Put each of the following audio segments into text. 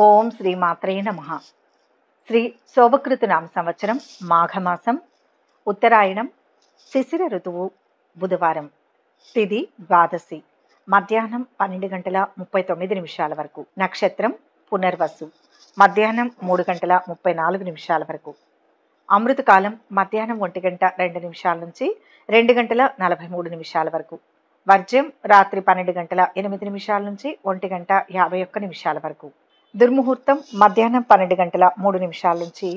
ఓం శ్రీ మాత్రే నమః. శ్రీ శోభకృతు నామ సంవత్సరం మాఘమాసం ఉత్తరాయణం శిశిర ఋతువు బుధవారం తిథి ద్వాదశి మధ్యాహ్నం 12:39 వరకు. నక్షత్రం పునర్వసు మధ్యాహ్నం 3:34 వరకు. అమృతకాలం మధ్యాహ్నం 1:02 నుంచి 2:43 వరకు. వర్జ్యం రాత్రి 12:08 నుంచి 1:51 వరకు. దుర్ముహూర్తం మధ్యాహ్నం 12:03 నుంచి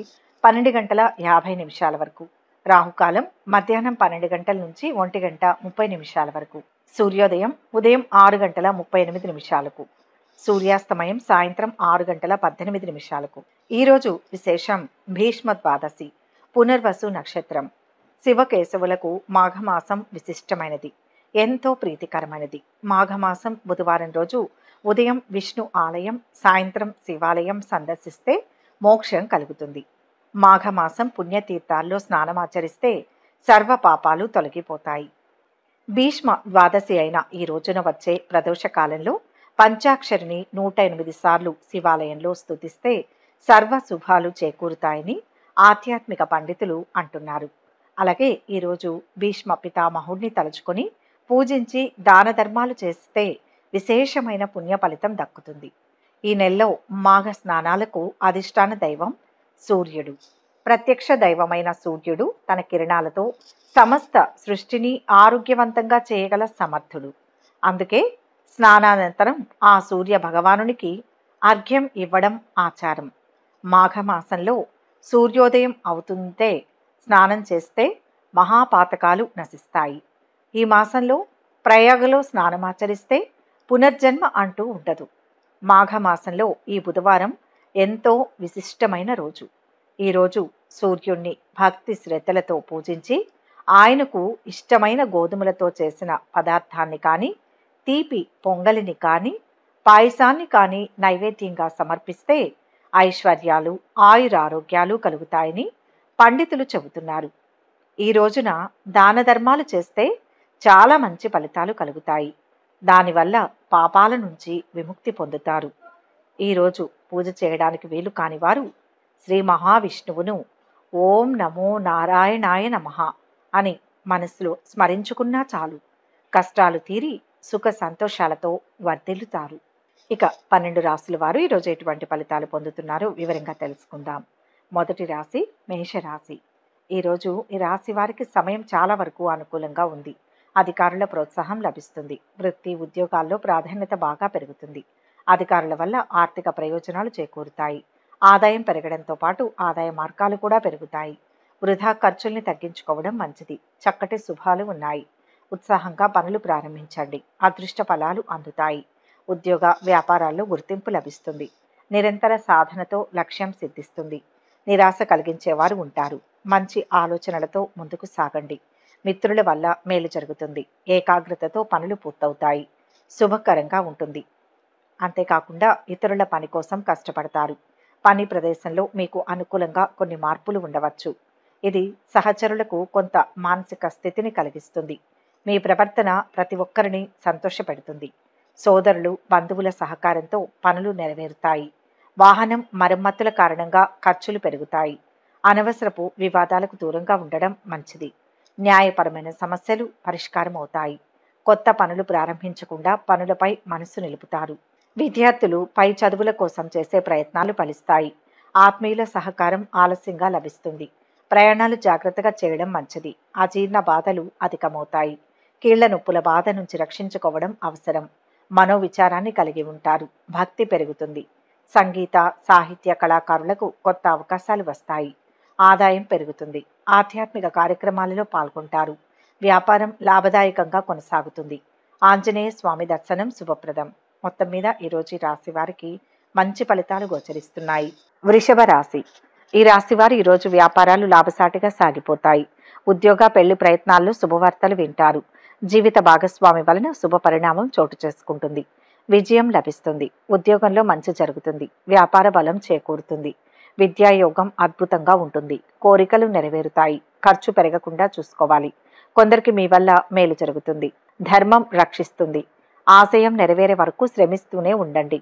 12:50 వరకు. రాహుకాలం మధ్యాహ్నం 12 గంటల నుంచి 1:30 వరకు. సూర్యోదయం ఉదయం 6:38. సూర్యాస్తమయం సాయంత్రం 6:18. ఈరోజు విశేషం భీష్మ ద్వాదశి, పునర్వసు నక్షత్రం. శివకేశవులకు మాఘమాసం విశిష్టమైనది, ఎంతో ప్రీతికరమైనది. మాఘమాసం బుధవారం రోజు ఉదయం విష్ణు ఆలయం, సాయంత్రం శివాలయం సందర్శిస్తే మోక్షం కలుగుతుంది. మాఘమాసం పుణ్యతీర్థాల్లో స్నానమాచరిస్తే సర్వ పాపాలు తొలగిపోతాయి. భీష్మ ద్వాదశి అయిన ఈ రోజున వచ్చే ప్రదోష కాలంలో పంచాక్షరిని 108 సార్లు శివాలయంలో స్తుతిస్తే సర్వ శుభాలు చేకూరుతాయని ఆధ్యాత్మిక పండితులు అంటున్నారు. అలాగే ఈరోజు భీష్మ పితామహుడిని తలుచుకొని పూజించి దాన ధర్మాలు చేస్తే విశేషమైన పుణ్య ఫలితం దక్కుతుంది. ఈ నెలలో మాఘ స్నానాలకు అధిష్టాన దైవం సూర్యుడు. ప్రత్యక్ష దైవమైన సూర్యుడు తన కిరణాలతో సమస్త సృష్టిని ఆరోగ్యవంతంగా చేయగల సమర్థుడు. అందుకే స్నానానంతరం ఆ సూర్య భగవానునికి అర్ఘ్యం ఇవ్వడం ఆచారం. మాఘమాసంలో సూర్యోదయం అవుతుంటే స్నానం చేస్తే మహాపాతకాలు నశిస్తాయి. ఈ మాసంలో ప్రయాగలో స్నానమాచరిస్తే పునర్జన్మ అంటూ ఉండదు. మాఘమాసంలో ఈ బుధవారం ఎంతో విశిష్టమైన రోజు. ఈరోజు సూర్యుణ్ణి భక్తి శ్రద్ధలతో పూజించి ఆయనకు ఇష్టమైన గోధుమలతో చేసిన పదార్థాన్ని కానీ, తీపి పొంగలిని కానీ, పాయసాన్ని కానీ నైవేద్యంగా సమర్పిస్తే ఐశ్వర్యాలు ఆయురారోగ్యాలు కలుగుతాయని పండితులు చెబుతున్నారు. ఈ రోజున దాన ధర్మాలు చేస్తే చాలా మంచి ఫలితాలు కలుగుతాయి. దానివల్ల పాపాల నుంచి విముక్తి పొందుతారు. ఈరోజు పూజ చేయడానికి వీలు కానివారు శ్రీ మహావిష్ణువును ఓం నమో నారాయణాయ నమః అని మనసులో స్మరించుకున్నా చాలు, కష్టాలు తీరి సుఖ సంతోషాలతో వర్ధిల్లుతారు. ఇక 12 రాశుల వారు ఈరోజు ఎటువంటి ఫలితాలు పొందుతున్నారో వివరంగా తెలుసుకుందాం. మొదటి రాశి మేషరాశి. ఈరోజు ఈ రాశి వారికి సమయం చాలా వరకు అనుకూలంగా ఉంది. అధికారుల ప్రోత్సాహం లభిస్తుంది. వృత్తి ఉద్యోగాల్లో ప్రాధాన్యత బాగా పెరుగుతుంది. అధికారుల వల్ల ఆర్థిక ప్రయోజనాలు చేకూరుతాయి. ఆదాయం పెరగడంతో పాటు ఆదాయ మార్గాలు కూడా పెరుగుతాయి. వృధా ఖర్చుల్ని తగ్గించుకోవడం మంచిది. చక్కటి శుభాలు ఉన్నాయి. ఉత్సాహంగా పనులు ప్రారంభించండి. అదృష్ట ఫలాలు అందుతాయి. ఉద్యోగ వ్యాపారాల్లో గుర్తింపు లభిస్తుంది. నిరంతర సాధనతో లక్ష్యం సిద్ధిస్తుంది. నిరాశ కలిగించేవారు ఉంటారు. మంచి ఆలోచనలతో ముందుకు సాగండి. మిత్రుల వల్ల మేలు జరుగుతుంది. ఏకాగ్రతతో పనులు పూర్తవుతాయి. శుభకరంగా ఉంటుంది. అంతేకాకుండా ఇతరుల పని కోసం కష్టపడతారు. పని ప్రదేశంలో మీకు అనుకూలంగా కొన్ని మార్పులు ఉండవచ్చు. ఇది సహచరులకు కొంత మానసిక స్థితిని కలిగిస్తుంది. మీ ప్రవర్తన ప్రతి ఒక్కరిని సంతోషపెడుతుంది. సోదరులు బంధువుల సహకారంతో పనులు నెరవేరుతాయి. వాహనం మరమ్మతుల కారణంగా ఖర్చులు పెరుగుతాయి. అనవసరపు వివాదాలకు దూరంగా ఉండడం మంచిది. న్యాయపరమైన సమస్యలు పరిష్కారం అవుతాయి. కొత్త పనులు ప్రారంభించకుండా పనులపై మనసు నిలుపుతారు. విద్యార్థులు పై చదువుల కోసం చేసే ప్రయత్నాలు ఫలిస్తాయి. ఆత్మీయుల సహకారం ఆలస్యంగా లభిస్తుంది. ప్రయాణాలు జాగ్రత్తగా చేయడం మంచిది. అజీర్ణ బాధలు అధికమవుతాయి. కీళ్ల నొప్పుల బాధ నుంచి రక్షించుకోవడం అవసరం. మనోవిచారాన్ని కలిగి ఉంటారు. భక్తి పెరుగుతుంది. సంగీత సాహిత్య కళాకారులకు కొత్త అవకాశాలు వస్తాయి. ఆదాయం పెరుగుతుంది. ఆధ్యాత్మిక కార్యక్రమాలలో పాల్గొంటారు. వ్యాపారం లాభదాయకంగా కొనసాగుతుంది. ఆంజనేయ స్వామి దర్శనం శుభప్రదం. మొత్తం మీద ఈరోజు ఈ రాశి వారికి మంచి ఫలితాలు గోచరిస్తున్నాయి. వృషభ రాశి. ఈ రాశి వారు ఈరోజు వ్యాపారాలు లాభసాటిగా సాగిపోతాయి. ఉద్యోగ పెళ్లి ప్రయత్నాల్లో శుభవార్తలు వింటారు. జీవిత భాగస్వామి వలన శుభ పరిణామం చోటు చేసుకుంటుంది. విజయం లభిస్తుంది. ఉద్యోగంలో మంచి జరుగుతుంది. వ్యాపార బలం చేకూరుతుంది. విద్యాయోగం అద్భుతంగా ఉంటుంది. కోరికలు నెరవేరుతాయి. ఖర్చు పెరగకుండా చూసుకోవాలి. కొందరికి మీ వల్ల మేలు జరుగుతుంది. ధర్మం రక్షిస్తుంది. ఆశయం నెరవేరే వరకు శ్రమిస్తూనే ఉండండి.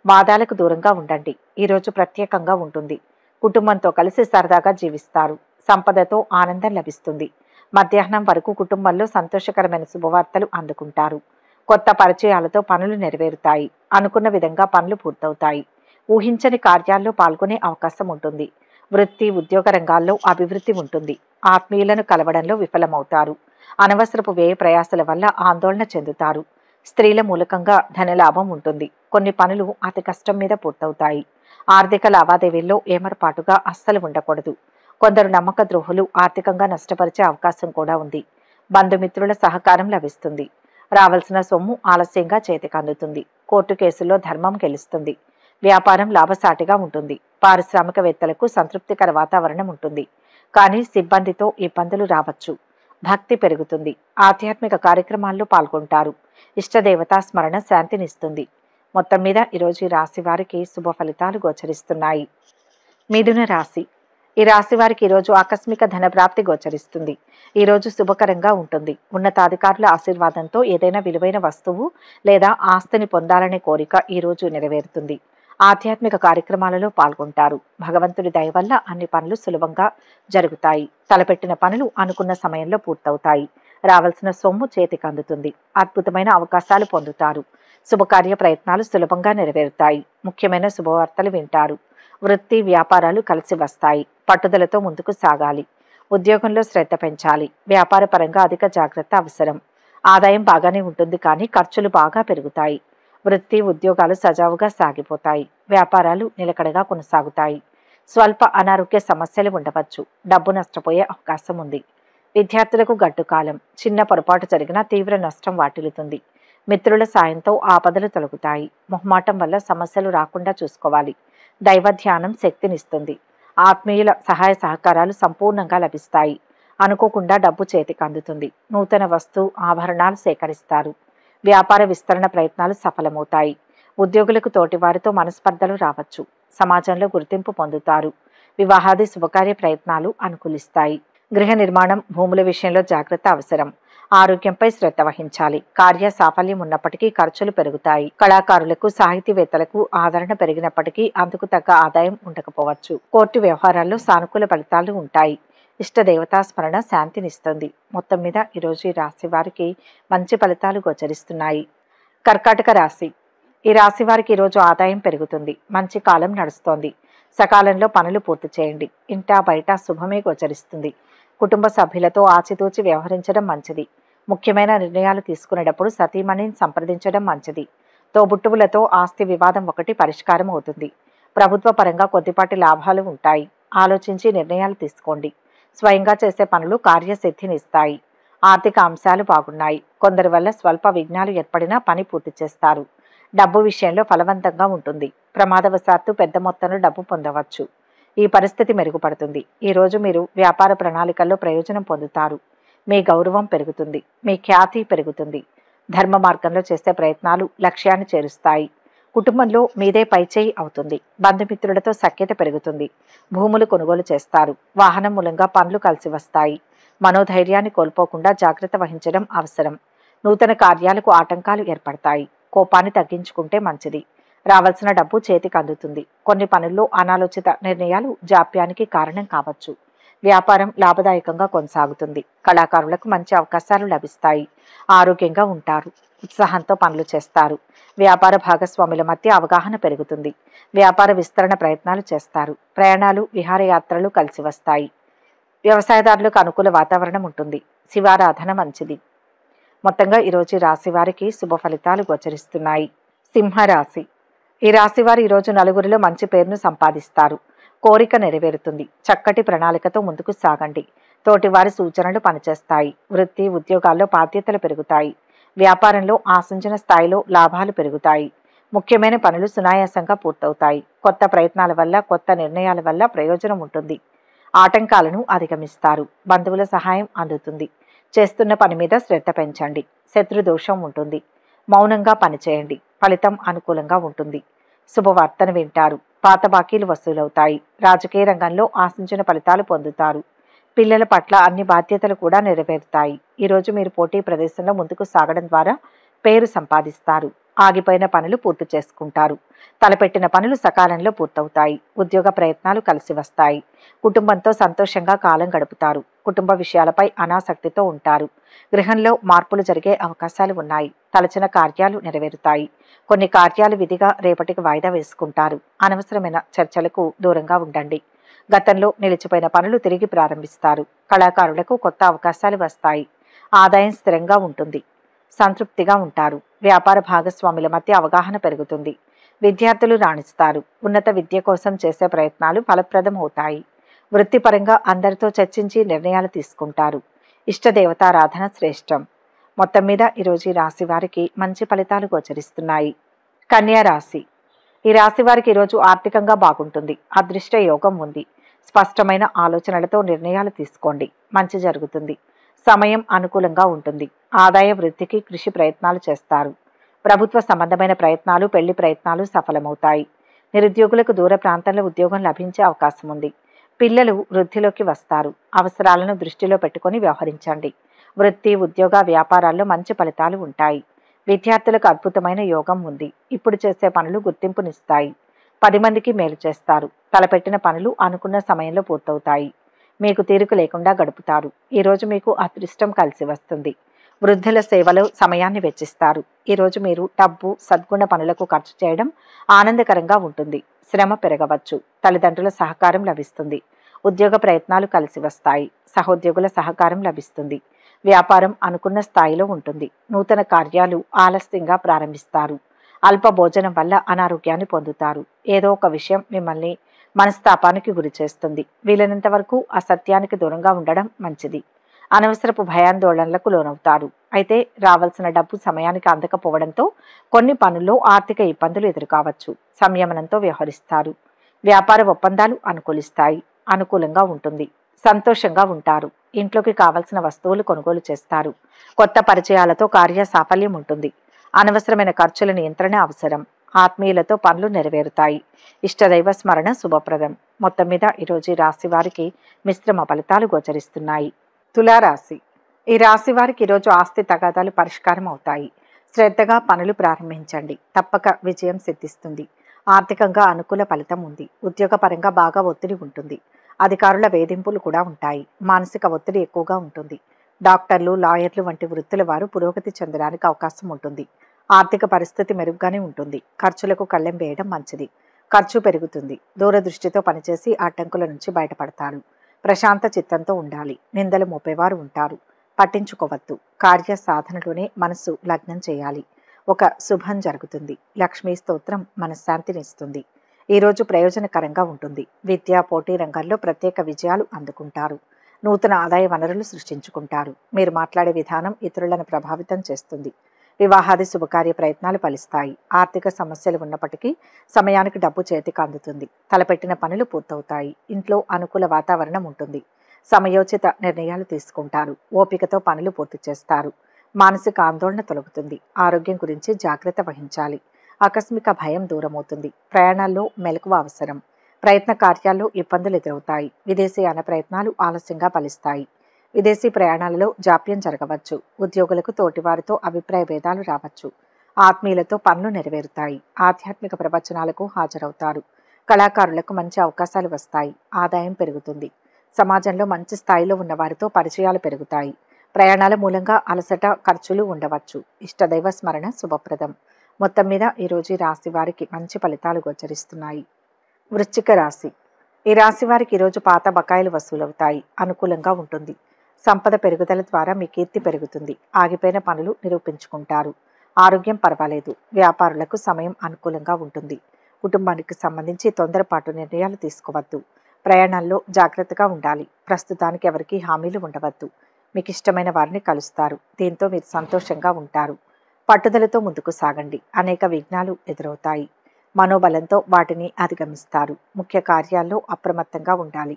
వాదాలకు దూరంగా ఉండండి. ఈరోజు ప్రత్యేకంగా ఉంటుంది. కుటుంబంతో కలిసి సరదాగా జీవిస్తారు. సంపదతో ఆనందం లభిస్తుంది. మధ్యాహ్నం వరకు కుటుంబంలో సంతోషకరమైన శుభవార్తలు అందుకుంటారు. కొత్త పరిచయాలతో పనులు నెరవేరుతాయి. అనుకున్న విధంగా పనులు పూర్తవుతాయి. ఊహించని కార్యాల్లో పాల్గొనే అవకాశం ఉంటుంది. వృత్తి, ఉద్యోగ రంగాల్లో అభివృద్ధి ఉంటుంది. ఆత్మీయులను కలవడంలో విఫలమవుతారు. అనవసరపు వ్యయ ప్రయాసల వల్ల ఆందోళన చెందుతారు. స్త్రీల మూలకంగా ధనలాభం ఉంటుంది. కొన్ని పనులు అతి కష్టం మీద పూర్తవుతాయి. ఆర్థిక లావాదేవీల్లో ఏమరపాటుగా అస్సలు ఉండకూడదు. కొందరు నమ్మక ద్రోహులు ఆర్థికంగా నష్టపరిచే అవకాశం కూడా ఉంది. బంధుమిత్రుల సహకారం లభిస్తుంది. రావాల్సిన సొమ్ము ఆలస్యంగా చేతికి అందుతుంది. కోర్టు కేసుల్లో ధర్మం గెలుస్తుంది. వ్యాపారం లాభసాటిగా ఉంటుంది. పారిశ్రామికవేత్తలకు సంతృప్తికర వాతావరణం ఉంటుంది. కానీ సిబ్బందితో ఇబ్బందులు రావచ్చు. భక్తి పెరుగుతుంది. ఆధ్యాత్మిక కార్యక్రమాల్లో పాల్గొంటారు. ఇష్టదేవతా స్మరణ శాంతినిస్తుంది. మొత్తం మీద ఈరోజు ఈ రాశి వారికి శుభ ఫలితాలు గోచరిస్తున్నాయి. మిథున రాశి. ఈ రాశి వారికి ఈరోజు ఆకస్మిక ధనప్రాప్తి గోచరిస్తుంది. ఈరోజు శుభకరంగా ఉంటుంది. ఉన్నతాధికారుల ఆశీర్వాదంతో ఏదైనా విలువైన వస్తువు లేదా ఆస్తిని పొందాలనే కోరిక ఈరోజు నెరవేరుతుంది. ఆధ్యాత్మిక కార్యక్రమాలలో పాల్గొంటారు. భగవంతుడి దయ వల్ల అన్ని పనులు సులభంగా జరుగుతాయి. తలపెట్టిన పనులు అనుకున్న సమయంలో పూర్తవుతాయి. రావాల్సిన సొమ్ము చేతికి అందుతుంది. అద్భుతమైన అవకాశాలు పొందుతారు. శుభకార్య ప్రయత్నాలు సులభంగా నెరవేరుతాయి. ముఖ్యమైన శుభవార్తలు వింటారు. వృత్తి, వ్యాపారాలు కలిసి వస్తాయి. పట్టుదలతో ముందుకు సాగాలి. ఉద్యోగంలో శ్రద్ధ పెంచాలి. వ్యాపార పరంగా అధిక జాగ్రత్త అవసరం. ఆదాయం బాగానే ఉంటుంది, కానీ ఖర్చులు బాగా పెరుగుతాయి. వృత్తి, ఉద్యోగాలు సజావుగా సాగిపోతాయి. వ్యాపారాలు నిలకడగా కొనసాగుతాయి. స్వల్ప అనారోగ్య సమస్యలు ఉండవచ్చు. డబ్బు నష్టపోయే అవకాశం ఉంది. విద్యార్థులకు గడ్డు కాలం. చిన్న పొరపాటు జరిగినా తీవ్ర నష్టం వాటిల్లుతుంది. మిత్రుల సాయంతో ఆపదలు తొలగుతాయి. మొహమాటం వల్ల సమస్యలు రాకుండా చూసుకోవాలి. దైవ ధ్యానం శక్తినిస్తుంది. ఆత్మీయుల సహాయ సహకారాలు సంపూర్ణంగా లభిస్తాయి. అనుకోకుండా డబ్బు చేతికి అందుతుంది. నూతన వస్తు ఆభరణాలు సేకరిస్తారు. వ్యాపార విస్తరణ ప్రయత్నాలు సఫలమవుతాయి. ఉద్యోగులకు తోటివారితో మనస్పర్ధలు రావచ్చు. సమాజంలో గుర్తింపు పొందుతారు. వివాహాది శుభకార్య ప్రయత్నాలు అనుకూలిస్తాయి. గృహ నిర్మాణం, భూముల విషయంలో జాగ్రత్త అవసరం. ఆరోగ్యంపై శ్రద్ధ వహించాలి. కార్య సాఫల్యం ఉన్నప్పటికీ ఖర్చులు పెరుగుతాయి. కళాకారులకు, సాహితీవేత్తలకు ఆదరణ పెరిగినప్పటికీ అందుకు తగ్గ ఆదాయం ఉండకపోవచ్చు. కోర్టు వ్యవహారాల్లో సానుకూల ఫలితాలు ఉంటాయి. ఇష్ట దేవతా స్మరణ శాంతినిస్తుంది. మొత్తం మీద ఈరోజు ఈ రాశి వారికి మంచి ఫలితాలు గోచరిస్తున్నాయి. కర్కాటక రాశి. ఈ రాశి వారికి ఈరోజు ఆదాయం పెరుగుతుంది. మంచి కాలం నడుస్తోంది. సకాలంలో పనులు పూర్తి చేయండి. ఇంటా బయట శుభమే గోచరిస్తుంది. కుటుంబ సభ్యులతో ఆచితూచి వ్యవహరించడం మంచిది. ముఖ్యమైన నిర్ణయాలు తీసుకునేటప్పుడు సతీమణిని సంప్రదించడం మంచిది. తోబుట్టువులతో ఆస్తి వివాదం ఒకటి పరిష్కారం అవుతుంది. ప్రభుత్వ పరంగా కొద్దిపాటి లాభాలు ఉంటాయి. ఆలోచించి నిర్ణయాలు తీసుకోండి. స్వయంగా చేసే పనులు కార్యసిద్ధినిస్తాయి. ఆర్థిక అంశాలు బాగున్నాయి. కొందరి వల్ల స్వల్ప విఘ్నాలు ఏర్పడినా పని పూర్తి చేస్తారు. డబ్బు విషయంలో ఫలవంతంగా ఉంటుంది. ప్రమాదవశాత్తు పెద్ద మొత్తంలో డబ్బు పొందవచ్చు. ఈ పరిస్థితి మెరుగుపడుతుంది. ఈరోజు మీరు వ్యాపార ప్రణాళికల్లో ప్రయోజనం పొందుతారు. మీ గౌరవం పెరుగుతుంది. మీ ఖ్యాతి పెరుగుతుంది. ధర్మ మార్గంలో చేసే ప్రయత్నాలు లక్ష్యాన్ని చేరుస్తాయి. కుటుంబంలో మీదే పైచేయి అవుతుంది. బంధుమిత్రులతో సఖ్యత పెరుగుతుంది. భూములు కొనుగోలు చేస్తారు. వాహనం మూలంగా పనులు కలిసి వస్తాయి. మనోధైర్యాన్ని కోల్పోకుండా జాగ్రత్త వహించడం అవసరం. నూతన కార్యాలకు ఆటంకాలు ఏర్పడతాయి. కోపాన్ని తగ్గించుకుంటే మంచిది. రావాల్సిన డబ్బు చేతికి అందుతుంది. కొన్ని పనుల్లో అనాలోచిత నిర్ణయాలు జాప్యానికి కారణం కావచ్చు. వ్యాపారం లాభదాయకంగా కొనసాగుతుంది. కళాకారులకు మంచి అవకాశాలు లభిస్తాయి. ఆరోగ్యంగా ఉంటారు. ఉత్సాహంతో పనులు చేస్తారు. వ్యాపార భాగస్వాముల మధ్య అవగాహన పెరుగుతుంది. వ్యాపార విస్తరణ ప్రయత్నాలు చేస్తారు. ప్రయాణాలు, విహారయాత్రలు కలిసి వస్తాయి. వ్యవసాయదారులకు అనుకూల వాతావరణం ఉంటుంది. శివారాధన మంచిది. మొత్తంగా ఈరోజు రాశి వారికి శుభ ఫలితాలు గోచరిస్తున్నాయి. సింహరాశి. ఈ రాశి వారు ఈరోజు నలుగురిలో మంచి పేరును సంపాదిస్తారు. కోరిక నెరవేరుతుంది. చక్కటి ప్రణాళికతో ముందుకు సాగండి. తోటివారి సూచనలు పనిచేస్తాయి. వృత్తి, ఉద్యోగాల్లో బాధ్యతలు పెరుగుతాయి. వ్యాపారంలో ఆశించిన స్థాయిలో లాభాలు పెరుగుతాయి. ముఖ్యమైన పనులు సునాయాసంగా పూర్తవుతాయి. కొత్త ప్రయత్నాల వల్ల, కొత్త నిర్ణయాల వల్ల ప్రయోజనం ఉంటుంది. ఆటంకాలను అధిగమిస్తారు. బంధువుల సహాయం అందుతుంది. చేస్తున్న పని మీద శ్రద్ధ పెంచండి. శత్రు దోషం ఉంటుంది. మౌనంగా పనిచేయండి. ఫలితం అనుకూలంగా ఉంటుంది. శుభవార్తను వింటారు. పాత బాకీలు వసూలవుతాయి. రాజకీయ రంగంలో ఆశించిన ఫలితాలు పొందుతారు. పిల్లల పట్ల అన్ని బాధ్యతలు కూడా నెరవేరుతాయి. ఈరోజు మీరు పోటీ ప్రదేశంలో ముందుకు సాగడం ద్వారా పేరు సంపాదిస్తారు. ఆగిపోయిన పనులు పూర్తి చేసుకుంటారు. తలపెట్టిన పనులు సకాలంలో పూర్తవుతాయి. ఉద్యోగ ప్రయత్నాలు కలిసి వస్తాయి. కుటుంబంతో సంతోషంగా కాలం గడుపుతారు. కుటుంబ విషయాలపై అనాసక్తితో ఉంటారు. గృహంలో మార్పులు జరిగే అవకాశాలు ఉన్నాయి. తలచిన కార్యాలు నెరవేరుతాయి. కొన్ని కార్యాలు విధిగా రేపటికి వాయిదా వేసుకుంటారు. అనవసరమైన చర్చలకు దూరంగా ఉండండి. గతంలో నిలిచిపోయిన పనులు తిరిగి ప్రారంభిస్తారు. కళాకారులకు కొత్త అవకాశాలు వస్తాయి. ఆదాయం స్థిరంగా ఉంటుంది. సంతృప్తిగా ఉంటారు. వ్యాపార భాగస్వాముల మధ్య అవగాహన పెరుగుతుంది. విద్యార్థులు రాణిస్తారు. ఉన్నత విద్య కోసం చేసే ప్రయత్నాలు ఫలప్రదం అవుతాయి. వృత్తిపరంగా అందరితో చర్చించి నిర్ణయాలు తీసుకుంటారు. ఇష్టదేవతారాధన శ్రేష్టం. మొత్తం మీద ఈరోజు ఈ రాశి వారికి మంచి ఫలితాలు గోచరిస్తున్నాయి. కన్యా రాశి. ఈ రాశి వారికి ఈరోజు ఆర్థికంగా బాగుంటుంది. అదృష్ట యోగం ఉంది. స్పష్టమైన ఆలోచనలతో నిర్ణయాలు తీసుకోండి. మంచి జరుగుతుంది. సమయం అనుకూలంగా ఉంటుంది. ఆదాయ వృద్ధికి కృషి ప్రయత్నాలు చేస్తారు. ప్రభుత్వ సంబంధమైన ప్రయత్నాలు, పెళ్లి ప్రయత్నాలు సఫలమవుతాయి. నిరుద్యోగులకు దూర ప్రాంతంలో ఉద్యోగం లభించే అవకాశం ఉంది. పిల్లలు వృద్ధిలోకి వస్తారు. అవసరాలను దృష్టిలో పెట్టుకొని వ్యవహరించండి. వృత్తి, ఉద్యోగ, వ్యాపారాల్లో మంచి ఫలితాలు ఉంటాయి. విద్యార్థులకు అద్భుతమైన యోగం ఉంది. ఇప్పుడు చేసే పనులు గుర్తింపునిస్తాయి. 10 మందికి మేలు చేస్తారు. తలపెట్టిన పనులు అనుకున్న సమయంలో పూర్తవుతాయి. మీకు తీరిక లేకుండా గడుపుతారు. ఈరోజు మీకు అదృష్టం కలిసి వస్తుంది. వృద్ధుల సేవలో సమయాన్ని వెచ్చిస్తారు. ఈరోజు మీరు డబ్బు, సద్గుణ పనులకు ఖర్చు చేయడం ఆనందకరంగా ఉంటుంది. శ్రమ పెరగవచ్చు. తల్లిదండ్రుల సహకారం లభిస్తుంది. ఉద్యోగ ప్రయత్నాలు కలిసి వస్తాయి. సహోద్యోగుల సహకారం లభిస్తుంది. వ్యాపారం అనుకున్న స్థాయిలో ఉంటుంది. నూతన కార్యాలు ఆలస్యంగా ప్రారంభిస్తారు. అల్ప భోజనం వల్ల అనారోగ్యాన్ని పొందుతారు. ఏదో ఒక విషయం మిమ్మల్ని మనస్తాపానికి గురి చేస్తుంది. వీలైనంత వరకు అసత్యానికి దూరంగా ఉండడం మంచిది. అనవసరపు భయాందోళనలకు లోనవుతారు. అయితే రావాల్సిన డబ్బు సమయానికి అందకపోవడంతో కొన్ని పనుల్లో ఆర్థిక ఇబ్బందులు ఎదురుకావచ్చు. సంయమనంతో వ్యవహరిస్తారు. వ్యాపార ఒప్పందాలు అనుకూలిస్తాయి. అనుకూలంగా ఉంటుంది. సంతోషంగా ఉంటారు. ఇంట్లోకి కావలసిన వస్తువులు కొనుగోలు చేస్తారు. కొత్త పరిచయాలతో కార్య సాఫల్యం ఉంటుంది. అనవసరమైన ఖర్చుల నియంత్రణ అవసరం. ఆత్మీయులతో పనులు నెరవేరుతాయి. ఇష్టదైవ స్మరణ శుభప్రదం. మొత్తం మీద ఈరోజు ఈ రాశి వారికి మిశ్రమ ఫలితాలు గోచరిస్తున్నాయి. తులారాశి. ఈ రాశి వారికి ఈరోజు ఆస్తి తగాదాలు పరిష్కారం అవుతాయి. శ్రద్ధగా పనులు ప్రారంభించండి. తప్పక విజయం సిద్ధిస్తుంది. ఆర్థికంగా అనుకూల ఫలితం ఉంది. ఉద్యోగపరంగా బాగా ఒత్తిడి ఉంటుంది. అధికారుల వేధింపులు కూడా ఉంటాయి. మానసిక ఒత్తిడి ఎక్కువగా ఉంటుంది. డాక్టర్లు, లాయర్లు వంటి వృత్తుల వారు పురోగతి చెందడానికి అవకాశం ఉంటుంది. ఆర్థిక పరిస్థితి మెరుగ్గానే ఉంటుంది. ఖర్చులకు కళ్ళెం వేయడం మంచిది. ఖర్చు పెరుగుతుంది. దూరదృష్టితో పనిచేసి అడ్డంకుల నుంచి బయటపడతారు. ప్రశాంత చిత్తంతో ఉండాలి. నిందలు మోపేవారు ఉంటారు. పట్టించుకోవద్దు. కార్య సాధనలోనే మనస్సు లగ్నం చేయాలి. ఒక శుభం జరుగుతుంది. లక్ష్మీ స్తోత్రం మనశ్శాంతినిస్తుంది. ఈరోజు ప్రయోజనకరంగా ఉంటుంది. విద్య, పోటీ రంగాల్లో ప్రత్యేక విజయాలు అందుకుంటారు. నూతన ఆదాయ వనరులు సృష్టించుకుంటారు. మీరు మాట్లాడే విధానం ఇతరులను ప్రభావితం చేస్తుంది. వివాహాది శుభకార్య ప్రయత్నాలు ఫలిస్తాయి. ఆర్థిక సమస్యలు ఉన్నప్పటికీ సమయానికి డబ్బు చేతికి అందుతుంది. తలపెట్టిన పనులు పూర్తవుతాయి. ఇంట్లో అనుకూల వాతావరణం ఉంటుంది. సమయోచిత నిర్ణయాలు తీసుకుంటారు. ఓపికతో పనులు పూర్తి చేస్తారు. మానసిక ఆందోళన తొలగుతుంది. ఆరోగ్యం గురించి జాగ్రత్త వహించాలి. ఆకస్మిక భయం దూరమవుతుంది. ప్రయాణాల్లో మెలకువ అవసరం. ప్రయత్న కార్యాల్లో ఇబ్బందులు ఎదురవుతాయి. విదేశీయాన ప్రయత్నాలు ఆలస్యంగా ఫలిస్తాయి. విదేశీ ప్రయాణాలలో జాప్యం జరగవచ్చు. ఉద్యోగులకు తోటివారితో అభిప్రాయ భేదాలు రావచ్చు. ఆత్మీయులతో పనులు నెరవేరుతాయి. ఆధ్యాత్మిక ప్రవచనాలకు హాజరవుతారు. కళాకారులకు మంచి అవకాశాలు వస్తాయి. ఆదాయం పెరుగుతుంది. సమాజంలో మంచి స్థాయిలో ఉన్న వారితో పరిచయాలు పెరుగుతాయి. ప్రయాణాల మూలంగా అలసట, ఖర్చులు ఉండవచ్చు. ఇష్టదైవ స్మరణ శుభప్రదం. మొత్తం మీద ఈరోజు ఈ రాశి వారికి మంచి ఫలితాలు గోచరిస్తున్నాయి. వృశ్చిక రాశి. ఈ రాశి వారికి ఈరోజు పాత బకాయిలు వసూలవుతాయి. అనుకూలంగా ఉంటుంది. సంపద పెరుగుదల ద్వారా మీ కీర్తి పెరుగుతుంది. ఆగిపోయిన పనులు నిరూపించుకుంటారు. ఆరోగ్యం పర్వాలేదు. వ్యాపారులకు సమయం అనుకూలంగా ఉంటుంది. కుటుంబానికి సంబంధించి తొందరపాటు నిర్ణయాలు తీసుకోవద్దు. ప్రయాణాల్లో జాగ్రత్తగా ఉండాలి. ప్రస్తుతానికి ఎవరికీ హామీలు ఉండవద్దు. మీకు ఇష్టమైన వారిని కలుస్తారు. దీంతో మీరు సంతోషంగా ఉంటారు. పట్టుదలతో ముందుకు సాగండి. అనేక విఘ్నాలు ఎదురవుతాయి. మనోబలంతో వాటిని అధిగమిస్తారు. ముఖ్య కార్యాల్లో అప్రమత్తంగా ఉండాలి.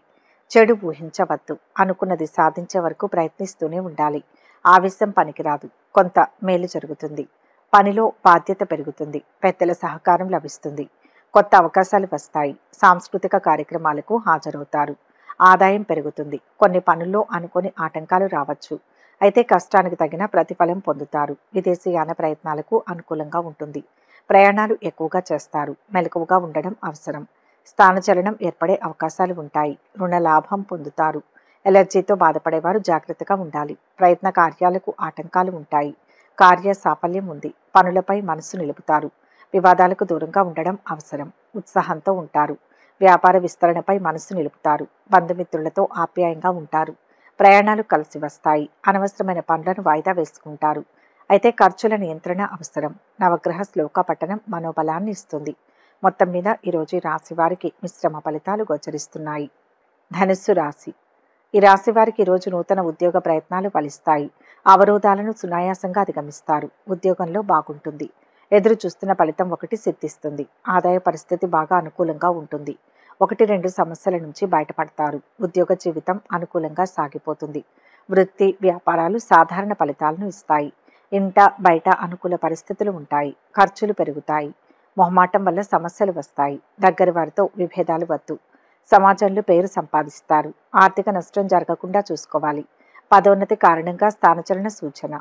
చెడు ఊహించవద్దు. అనుకున్నది సాధించే వరకు ప్రయత్నిస్తూనే ఉండాలి. ఆవేశం పనికిరాదు. కొంత మేలు జరుగుతుంది. పనిలో బాధ్యత పెరుగుతుంది. పెద్దల సహకారం లభిస్తుంది. కొత్త అవకాశాలు వస్తాయి. సాంస్కృతిక కార్యక్రమాలకు హాజరవుతారు. ఆదాయం పెరుగుతుంది. కొన్ని పనుల్లో అనుకోని ఆటంకాలు రావచ్చు. అయితే కష్టానికి తగిన ప్రతిఫలం పొందుతారు. విదేశీయాన ప్రయత్నాలకు అనుకూలంగా ఉంటుంది. ప్రయాణాలు ఎక్కువగా చేస్తారు. మెలకువగా ఉండడం అవసరం. స్థానచలనం ఏర్పడే అవకాశాలు ఉంటాయి. రుణ లాభం పొందుతారు. ఎలర్జీతో బాధపడేవారు జాగ్రత్తగా ఉండాలి. ప్రయత్న కార్యాలకు ఆటంకాలు ఉంటాయి. కార్య సాఫల్యం ఉంది. పనులపై మనసు నిలుపుతారు. వివాదాలకు దూరంగా ఉండడం అవసరం. ఉత్సాహంతో ఉంటారు. వ్యాపార విస్తరణపై మనసు నిలుపుతారు. బంధుమిత్రులతో ఆప్యాయంగా ఉంటారు. ప్రయాణాలు కలిసి వస్తాయి. అనవసరమైన పనులను వాయిదా వేసుకుంటారు. అయితే ఖర్చుల నియంత్రణ అవసరం. నవగ్రహ శ్లోక పఠనం మనోబలాన్ని ఇస్తుంది. మొత్తం మీద ఈరోజు ఈ రాశి వారికి మిశ్రమ ఫలితాలు గోచరిస్తున్నాయి. ధనుస్సు రాశి. ఈ రాశి వారికి ఈరోజు నూతన ఉద్యోగ ప్రయత్నాలు ఫలిస్తాయి. అవరోధాలను సునాయాసంగా అధిగమిస్తారు. ఉద్యోగంలో బాగుంటుంది. ఎదురు చూస్తున్న ఫలితం ఒకటి సిద్ధిస్తుంది. ఆదాయ పరిస్థితి బాగా అనుకూలంగా ఉంటుంది. 1-2 సమస్యల నుంచి బయటపడతారు. ఉద్యోగ జీవితం అనుకూలంగా సాగిపోతుంది. వృత్తి వ్యాపారాలు సాధారణ ఫలితాలను ఇస్తాయి. ఇంట బయట అనుకూల పరిస్థితులు ఉంటాయి. ఖర్చులు పెరుగుతాయి. మొహమాటం వల్ల సమస్యలు వస్తాయి. దగ్గర వారితో విభేదాలు వద్దు. సమాజంలో పేరు సంపాదిస్తారు. ఆర్థిక నష్టం జరగకుండా చూసుకోవాలి. పదోన్నతి కారణంగా స్థానచలన సూచన.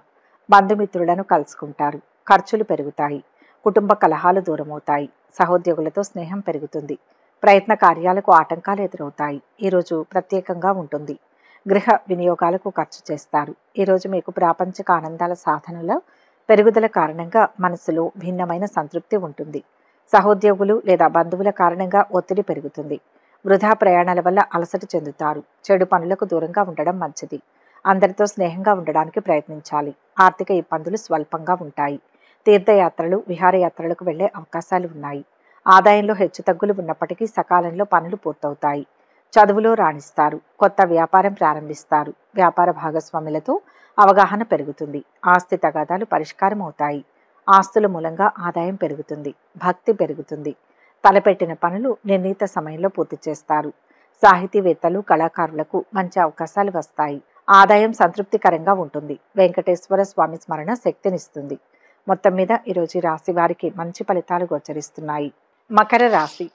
బంధుమిత్రులను కలుసుకుంటారు. ఖర్చులు పెరుగుతాయి. కుటుంబ కలహాలు దూరమవుతాయి. సహోద్యోగులతో స్నేహం పెరుగుతుంది. ప్రయత్న కార్యాలకు ఆటంకాలు ఎదురవుతాయి. ఈరోజు ప్రత్యేకంగా ఉంటుంది. గృహ వినియోగాలకు ఖర్చు చేస్తారు. ఈరోజు మీకు ప్రాపంచిక ఆనందాల సాధనల పెరుగుదల కారణంగా మనసులో భిన్నమైన సంతృప్తి ఉంటుంది. సహోద్యోగులు లేదా బంధువుల కారణంగా ఒత్తిడి పెరుగుతుంది. వృధా ప్రయాణాల వల్ల అలసట చెందుతారు. చెడు పనులకు దూరంగా ఉండడం మంచిది. అందరితో స్నేహంగా ఉండడానికి ప్రయత్నించాలి. ఆర్థిక ఇబ్బందులు స్వల్పంగా ఉంటాయి. తీర్థయాత్రలు విహారయాత్రలకు వెళ్లే అవకాశాలు ఉన్నాయి. ఆదాయంలో హెచ్చుతగ్గులు ఉన్నప్పటికీ సకాలంలో పనులు పూర్తవుతాయి. చదువులో రాణిస్తారు. కొత్త వ్యాపారం ప్రారంభిస్తారు. వ్యాపార భాగస్వాములతో అవగాహన పెరుగుతుంది. ఆస్తి తగాదాలు పరిష్కారం అవుతాయి. ఆస్తుల మూలంగా ఆదాయం పెరుగుతుంది. భక్తి పెరుగుతుంది. తలపెట్టిన పనులు నిర్ణీత సమయంలో పూర్తి చేస్తారు. సాహితీవేత్తలు కళాకారులకు మంచి అవకాశాలు వస్తాయి. ఆదాయం సంతృప్తికరంగా ఉంటుంది. వెంకటేశ్వర స్వామి స్మరణ శక్తినిస్తుంది. మొత్తం మీద ఈరోజు ఈ రాశి వారికి మంచి ఫలితాలు గోచరిస్తున్నాయి. మకర రాశి.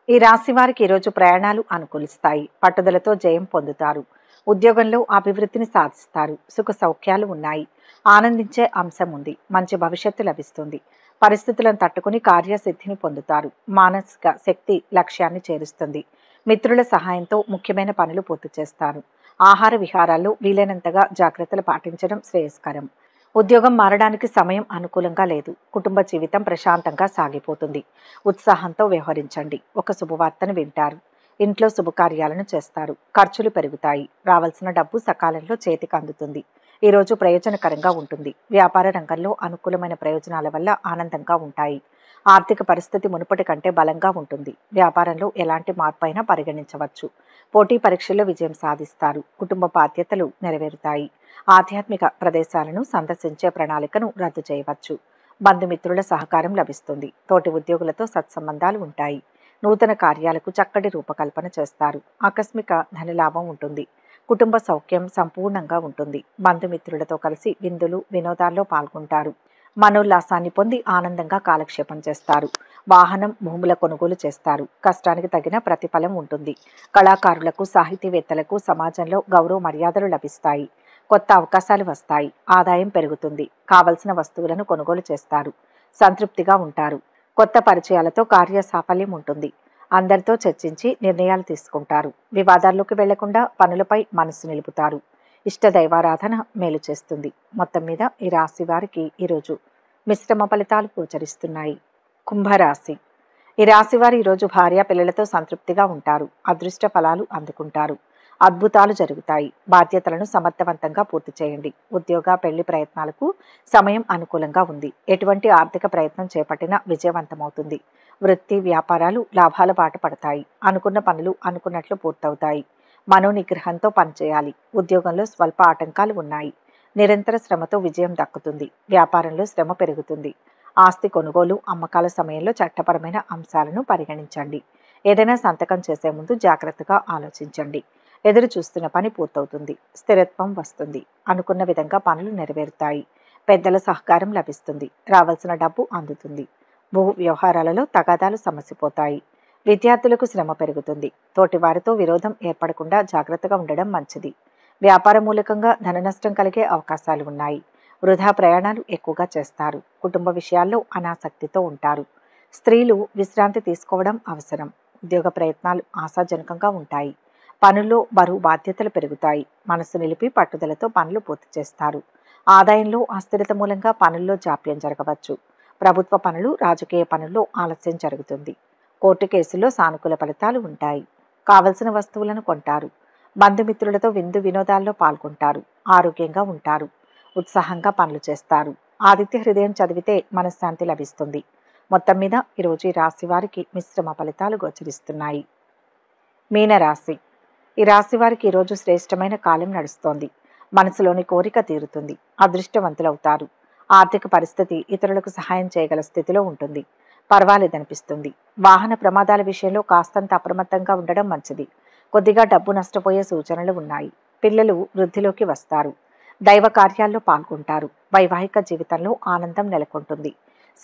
ఈ రాశి వారికి ఈరోజు ప్రయాణాలు అనుకూలిస్తాయి. పట్టుదలతో జయం పొందుతారు. ఉద్యోగంలో అభివృద్ధిని సాధిస్తారు. సుఖ సౌఖ్యాలు ఉన్నాయి. ఆనందించే అంశం ఉంది. మంచి భవిష్యత్తు లభిస్తుంది. పరిస్థితులను తట్టుకుని కార్యసిద్ధిని పొందుతారు. మానసిక శక్తి లక్ష్యాన్ని చేరుస్తుంది. మిత్రుల సహాయంతో ముఖ్యమైన పనులు పూర్తి చేస్తారు. ఆహార విహారాల్లో వీలైనంతగా జాగ్రత్తలు పాటించడం శ్రేయస్కరం. ఉద్యోగం మారడానికి సమయం అనుకూలంగా లేదు. కుటుంబ జీవితం ప్రశాంతంగా సాగిపోతుంది. ఉత్సాహంతో వ్యవహరించండి. ఒక శుభవార్తను వింటారు. ఇంట్లో శుభకార్యాలను చేస్తారు. ఖర్చులు పెరుగుతాయి. రావాల్సిన డబ్బు సకాలంలో చేతికి అందుతుంది. ఈరోజు ప్రయోజనకరంగా ఉంటుంది. వ్యాపార రంగంలో అనుకూలమైన ప్రయోజనాల వల్ల ఆనందంగా ఉంటాయి. ఆర్థిక పరిస్థితి మునుపటి కంటే బలంగా ఉంటుంది. వ్యాపారంలో ఎలాంటి మార్పు అయినా పరిగణించవచ్చు. పోటీ పరీక్షల్లో విజయం సాధిస్తారు. కుటుంబ బాధ్యతలు నెరవేరుతాయి. ఆధ్యాత్మిక ప్రదేశాలను సందర్శించే ప్రణాళికను రద్దు చేయవచ్చు. బంధుమిత్రుల సహకారం లభిస్తుంది. తోటి ఉద్యోగులతో సత్సంబంధాలు ఉంటాయి. నూతన కార్యాలకు చక్కటి రూపకల్పన చేస్తారు. ఆకస్మిక ధనలాభం ఉంటుంది. కుటుంబ సౌఖ్యం సంపూర్ణంగా ఉంటుంది. బంధుమిత్రులతో కలిసి విందులు వినోదాల్లో పాల్గొంటారు. మనోల్లాసాన్ని పొంది ఆనందంగా కాలక్షేపం చేస్తారు. వాహనం భూముల కొనుగోలు చేస్తారు. కష్టానికి తగిన ప్రతిఫలం ఉంటుంది. కళాకారులకు సాహితీవేత్తలకు సమాజంలో గౌరవ మర్యాదలు లభిస్తాయి. కొత్త అవకాశాలు వస్తాయి. ఆదాయం పెరుగుతుంది. కావలసిన వస్తువులను కొనుగోలు చేస్తారు. సంతృప్తిగా ఉంటారు. కొత్త పరిచయాలతో కార్య సాఫల్యం ఉంటుంది. అందరితో చర్చించి నిర్ణయాలు తీసుకుంటారు. వివాదాల్లోకి వెళ్లకుండా పనులపై మనసు నిలుపుతారు. ఇష్ట దైవారాధన మేలు చేస్తుంది. మొత్తం మీద ఈ రాశి వారికి ఈరోజు మిశ్రమ ఫలితాలు గోచరిస్తున్నాయి. కుంభరాశి. ఈ రాశి వారు ఈరోజు భార్య పిల్లలతో సంతృప్తిగా ఉంటారు. అదృష్ట ఫలాలు అందుకుంటారు. అద్భుతాలు జరుగుతాయి. బాధ్యతలను సమర్థవంతంగా పూర్తి చేయండి. ఉద్యోగ పెళ్లి ప్రయత్నాలకు సమయం అనుకూలంగా ఉంది. ఎటువంటి ఆర్థిక ప్రయత్నం చేపట్టినా విజయవంతమవుతుంది. వృత్తి వ్యాపారాలు లాభాల బాట పడతాయి. అనుకున్న పనులు అనుకున్నట్లు పూర్తవుతాయి. మనోనిగ్రహంతో పనిచేయాలి. ఉద్యోగంలో స్వల్ప ఆటంకాలు ఉన్నాయి. నిరంతర శ్రమతో విజయం దక్కుతుంది. వ్యాపారంలో శ్రమ పెరుగుతుంది. ఆస్తి కొనుగోలు అమ్మకాల సమయంలో చట్టపరమైన అంశాలను పరిగణించండి. ఏదైనా సంతకం చేసే ముందు జాగ్రత్తగా ఆలోచించండి. ఎదురు చూస్తున్న పని పూర్తవుతుంది. స్థిరత్వం వస్తుంది. అనుకున్న విధంగా పనులు నెరవేరుతాయి. పెద్దల సహకారం లభిస్తుంది. రావాల్సిన డబ్బు అందుతుంది. భూ వ్యవహారాలలో తగాదాలు సమసిపోతాయి. విద్యార్థులకు శ్రమ పెరుగుతుంది. తోటి వారితో విరోధం ఏర్పడకుండా జాగ్రత్తగా ఉండడం మంచిది. వ్యాపార మూలకంగా ధన నష్టం కలిగే అవకాశాలు ఉన్నాయి. వృధా ప్రయాణాలు ఎక్కువగా చేస్తారు. కుటుంబ విషయాల్లో అనాసక్తితో ఉంటారు. స్త్రీలు విశ్రాంతి తీసుకోవడం అవసరం. ఉద్యోగ ప్రయత్నాలు ఆశాజనకంగా ఉంటాయి. పనుల్లో బరువు బాధ్యతలు పెరుగుతాయి. మనసు నిలిపి పట్టుదలతో పనులు పూర్తి చేస్తారు. ఆదాయంలో అస్థిరత మూలంగా పనుల్లో జాప్యం జరగవచ్చు. ప్రభుత్వ పనులు, రాజకీయ పనుల్లో ఆలస్యం జరుగుతుంది. కోర్టు కేసుల్లో సానుకూల ఫలితాలు ఉంటాయి. కావలసిన వస్తువులను కొంటారు. బంధుమిత్రులతో విందు వినోదాల్లో పాల్గొంటారు. ఆరోగ్యంగా ఉంటారు. ఉత్సాహంగా పనులు చేస్తారు. ఆదిత్య హృదయం చదివితే మనశ్శాంతి లభిస్తుంది. మొత్తం మీద ఈరోజు ఈ రాశి వారికి మిశ్రమ ఫలితాలు గోచరిస్తున్నాయి. మీనరాశి. ఈ రాశి వారికి ఈరోజు శ్రేష్టమైన కాలం నడుస్తోంది. మనసులోని కోరిక తీరుతుంది. అదృష్టవంతులవుతారు. ఆర్థిక పరిస్థితి ఇతరులకు సహాయం చేయగల స్థితిలో ఉంటుంది. పర్వాలేదనిపిస్తుంది. వాహన ప్రమాదాల విషయంలో కాస్తంత అప్రమత్తంగా ఉండడం మంచిది. కొద్దిగా డబ్బు నష్టపోయే సూచనలు ఉన్నాయి. పిల్లలు వృద్ధిలోకి వస్తారు. దైవ కార్యాల్లో పాల్గొంటారు. వైవాహిక జీవితంలో ఆనందం నెలకొంటుంది.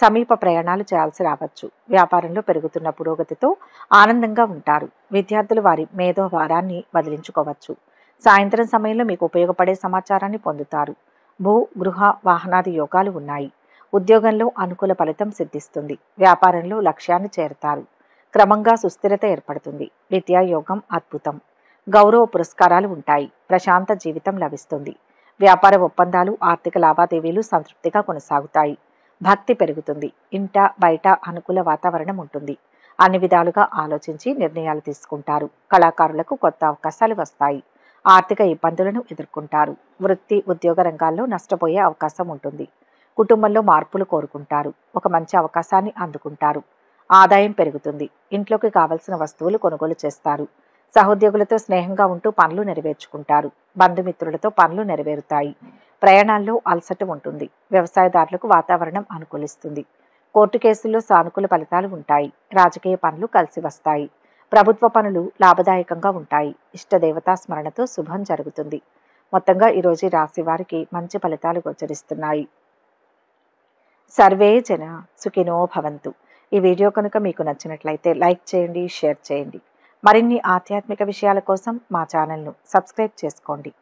సమీప ప్రయాణాలు చేయాల్సి రావచ్చు. వ్యాపారంలో పెరుగుతున్న పురోగతితో ఆనందంగా ఉంటారు. విద్యార్థులు వారి మేధో భారాన్ని వదిలించుకోవచ్చు. సాయంత్రం సమయంలో మీకు ఉపయోగపడే సమాచారాన్ని పొందుతారు. భూ, గృహ, వాహనాది యోగాలు ఉన్నాయి. ఉద్యోగంలో అనుకూల ఫలితం సిద్ధిస్తుంది. వ్యాపారంలో లక్ష్యాన్ని చేరుతారు. క్రమంగా సుస్థిరత ఏర్పడుతుంది. విద్యా యోగం అద్భుతం. గౌరవ పురస్కారాలు ఉంటాయి. ప్రశాంత జీవితం లభిస్తుంది. వ్యాపార ఒప్పందాలు, ఆర్థిక లావాదేవీలు సంతృప్తిగా కొనసాగుతాయి. భక్తి పెరుగుతుంది. ఇంట బయట అనుకూల వాతావరణం ఉంటుంది. అన్ని విధాలుగా ఆలోచించి నిర్ణయాలు తీసుకుంటారు. కళాకారులకు కొత్త అవకాశాలు వస్తాయి. ఆర్థిక ఇబ్బందులను ఎదుర్కొంటారు. వృత్తి, ఉద్యోగ రంగాల్లో నష్టపోయే అవకాశం ఉంటుంది. కుటుంబంలో మార్పులు కోరుకుంటారు. ఒక మంచి అవకాశాన్ని అందుకుంటారు. ఆదాయం పెరుగుతుంది. ఇంట్లోకి కావలసిన వస్తువులు కొనుగోలు చేస్తారు. సహోద్యోగులతో స్నేహంగా ఉంటూ పనులు నెరవేర్చుకుంటారు. బంధుమిత్రులతో పనులు నెరవేరుతాయి. ప్రయాణాల్లో అలసట ఉంటుంది. వ్యవసాయదారులకు వాతావరణం అనుకూలిస్తుంది. కోర్టు కేసుల్లో సానుకూల ఫలితాలు ఉంటాయి. రాజకీయ పనులు కలిసి వస్తాయి. ప్రభుత్వ పనులు లాభదాయకంగా ఉంటాయి. ఇష్టదేవతా స్మరణతో శుభం జరుగుతుంది. మొత్తంగా ఈరోజు రాశి వారికి మంచి ఫలితాలు గోచరిస్తున్నాయి. సర్వే జన సుఖినో భవంతు. ఈ వీడియో కనుక మీకు నచ్చినట్లయితే లైక్ చేయండి, షేర్ చేయండి. మరిన్ని ఆధ్యాత్మిక విషయాల కోసం మా ఛానల్ను సబ్స్క్రైబ్ చేసుకోండి.